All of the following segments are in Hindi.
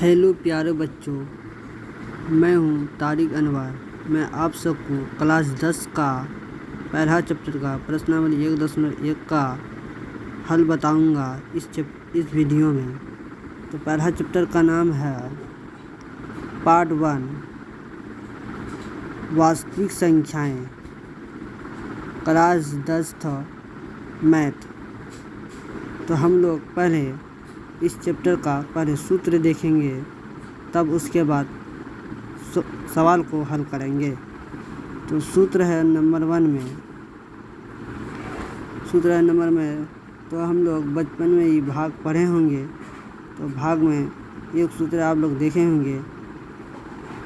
हेलो प्यारे बच्चों, मैं हूं तारिक अनवर। मैं आप सबको क्लास 10 का पहला चैप्टर का प्रश्नावली 1.1 का हल बताऊंगा इस वीडियो में। तो पहला चैप्टर का नाम है पार्ट 1 वास्तविक संख्याएं, क्लास 10 था मैथ। तो हम लोग पहले इस चैप्टर का पहले सूत्र देखेंगे, तब उसके बाद सवाल को हल करेंगे। तो सूत्र है नंबर 1 में, तो हम लोग बचपन में ही भाग पढ़े होंगे। तो भाग में एक सूत्र आप लोग देखे होंगे,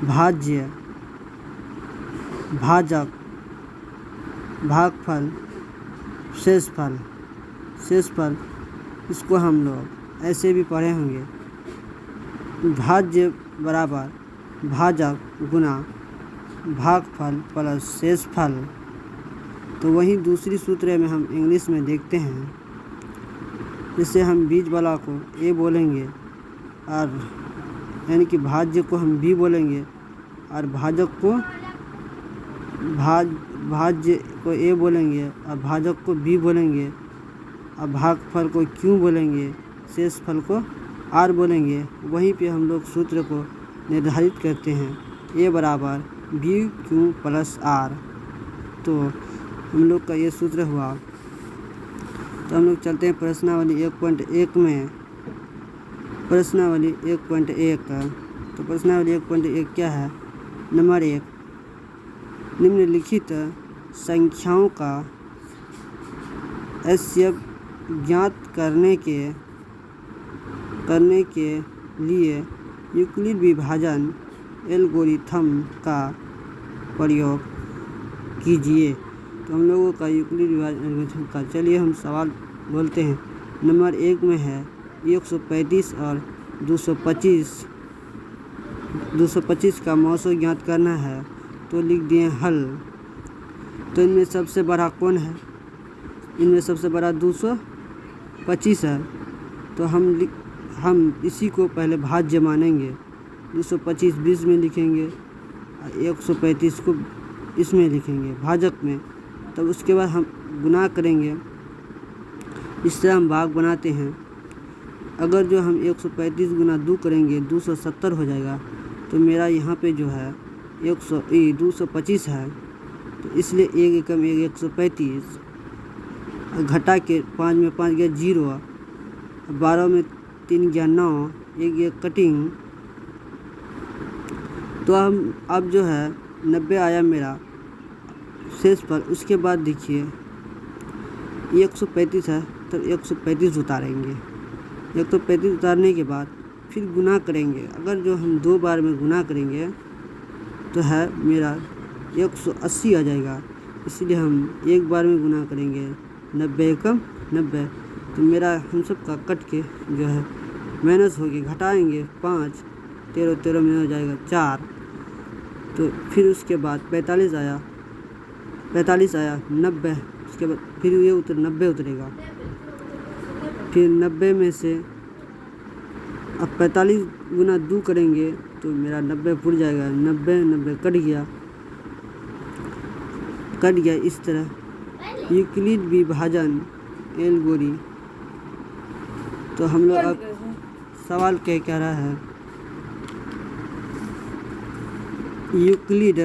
भाज्य, भाजक, भागफल, शेषफल। इसको हम लोग ऐसे भी पढ़े होंगे, भाज्य बराबर भाजक गुना भागफल प्लस शेषफल। तो वहीं दूसरी सूत्र में हम इंग्लिश में देखते हैं, जिससे हम बीज वाला को ए बोलेंगे और यानी कि भाज्य को हम बी बोलेंगे और भाजक को भाज्य को ए बोलेंगे और भाजक को बी बोलेंगे और भागफल को क्यों बोलेंगे, शेषफल को आर बोलेंगे। वहीं पे हम लोग सूत्र को निर्धारित करते हैं, ए बराबर बी क्यू प्लस आर। तो हम लोग का ये सूत्र हुआ। तो हम लोग चलते हैं प्रश्नावली 1.1 में। प्रश्नावली 1.1 तो प्रश्नावली 1.1 क्या है? नंबर 1, निम्नलिखित संख्याओं का HCF ज्ञात करने के लिए यूक्लिड विभाजन एल्गोरिथम का प्रयोग कीजिए। तो हम लोगों का यूक्लिड विभाजन एल्गोरिथम का, चलिए हम सवाल बोलते हैं। नंबर 1 में है 135 और 225 का मौसो ज्ञात करना है। तो लिख दिए हल। तो इनमें सबसे बड़ा कौन है? इनमें सबसे बड़ा 225 है। तो हम इसी को पहले भाज्य मानेंगे। 225 बीच में लिखेंगे और 135 को इसमें लिखेंगे भाजक में। तब उसके बाद हम गुना करेंगे, इससे हम भाग बनाते हैं। अगर जो हम 135 गुना 2 करेंगे 270 हो जाएगा। तो मेरा यहाँ पे जो है 225 है, तो इसलिए 1 एकम 135 घटा के 5 में 5 गया 0, 12 में 3 गया 9, 1 गया कटिंग। तो हम अब जो है 90 आया मेरा शेष पर। उसके बाद देखिए 135 है, तो 135 उतारेंगे। 135 उतारने के बाद फिर गुना करेंगे। अगर जो हम 2 बार में गुना करेंगे तो है मेरा 180 आ जाएगा। इसलिए हम 1 बार में गुना करेंगे, 90 एकम 90। तो मेरा हम सब का कट के जो है माइनस होगी, घटाएंगे 5, 13 में हो जाएगा 4। तो फिर उसके बाद 45 आया 90। उसके बाद फिर ये 90 उतरेगा। फिर 90 में से अब 45 गुना 2 करेंगे तो मेरा 90 फुट जाएगा। 90 कट गया इस तरह यूक्लिड विभाजन एल्गोरी। तो हम लोग अब सवाल कह रहा है, यूक्लिड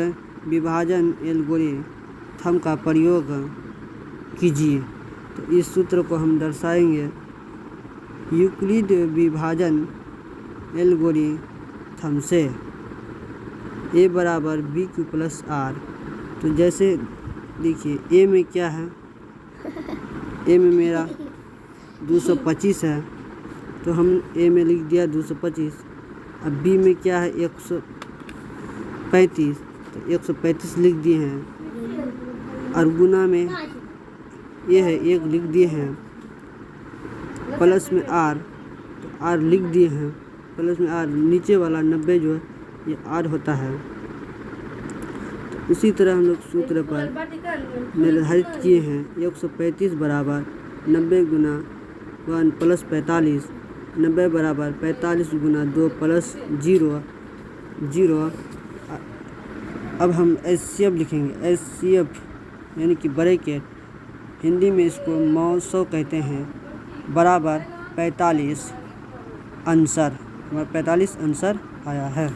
विभाजन एल्गोरिथम का प्रयोग कीजिए। तो इस सूत्र को हम दर्शाएंगे, यूक्लिड विभाजन एल्गोरिथम से ए बराबर बी क्यू प्लस आर। तो जैसे देखिए ए में क्या है, ए में मेरा 225 है, तो हम ए में लिख दिया 225। अब बी में क्या है 135, तो 135 लिख दिए हैं। और गुना में ये है 1 लिख दिए हैं। प्लस में आर, तो आर लिख दिए हैं। प्लस में आर, नीचे वाला 90 जो है ये आर होता है। तो उसी तरह हम लोग सूत्र पर निर्धारित किए हैं, 135 बराबर 90 गुना 1 प्लस 45 90 बराबर 45 गुना 2 प्लस 0। अब हम HCF लिखेंगे। HCF यानी कि ब्रैकेट, हिंदी में इसको मौसो कहते हैं, बराबर 45 आंसर। हमारा 45 आंसर आया है।